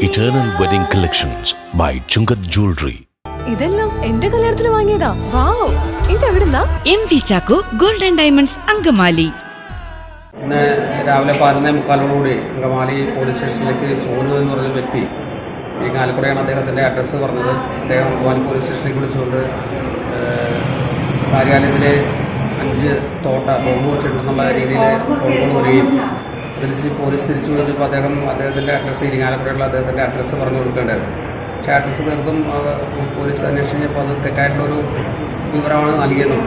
Eternal Wedding Collections by Chungat Jewelry. ഇതെല്ലാം എന്റെ കല്യാണത്തിന് വാങ്ങിയതാ. വാവ്, ഇതെവിടുന്നാ? MV Chacko golden diamonds Angamaly. ഇന്ന് രാവിലെ 11:45 അങ്കമാലി പോലീസ് സ്റ്റേഷനിലേക്ക് സോനു എന്ന് പറഞ്ഞ വ്യക്തി ഈ ആലപ്പുഴയാണ് അദ്ദേഹത്തിൻ്റെ അഡ്രസ്സ് പറഞ്ഞത്. അദ്ദേഹം അങ്കമാലി പോലീസ് സ്റ്റേഷനിലേക്ക് വിളിച്ചുകൊണ്ട് കാര്യാലയത്തിലെ 5 തോട്ട ബോംബ് വെച്ചിട്ടുണ്ടെന്നുള്ള രീതിയിൽ ഫോൺ വരികയും അതിൽ പോലീസ് തിരിച്ചു വിളിച്ചപ്പോൾ അദ്ദേഹത്തിൻ്റെ അഡ്രസ്സ് ഇരിങ്ങാലപ്പുഴയുള്ള അദ്ദേഹത്തിൻ്റെ അഡ്രസ്സ് പറഞ്ഞു കൊടുക്കേണ്ടായിരുന്നു. പക്ഷേ അഡ്രസ്സ് തീർത്തും പോലീസ് അന്വേഷിച്ചപ്പോൾ അത് തെറ്റായിട്ടുള്ളൊരു വിവരമാണ് നൽകിയതും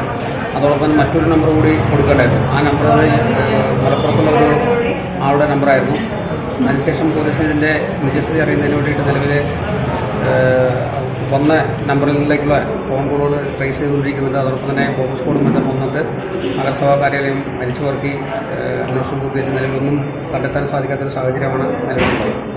അതോടൊപ്പം മറ്റൊരു നമ്പർ കൂടി കൊടുക്കേണ്ടായിരുന്നു. ആ നമ്പർ മലപ്പുറത്തുള്ള ഒരു ആളുടെ നമ്പറായിരുന്നു. അതിനുശേഷം പോലീസ് ഇതിൻ്റെ നിജസ്ഥിതി അറിയുന്നതിന് വേണ്ടിയിട്ട് നിലവിൽ വന്ന നമ്പറിലേക്കുള്ള ഫോൺ കോളുകൾ ട്രേസ് ചെയ്തുകൊണ്ടിരിക്കുന്നുണ്ട്. അതോടൊപ്പം തന്നെ ബോംബ് സ്ക്വാഡും മറ്റും വന്നിട്ട് നഗരസഭാ കാര്യാലയം മരിച്ചവർക്ക് അന്വേഷണം പൂർത്തീകരിച്ച് നിലവിലൊന്നും കണ്ടെത്താൻ സാധിക്കാത്തൊരു സാഹചര്യമാണ് നിലവിലുള്ളത്.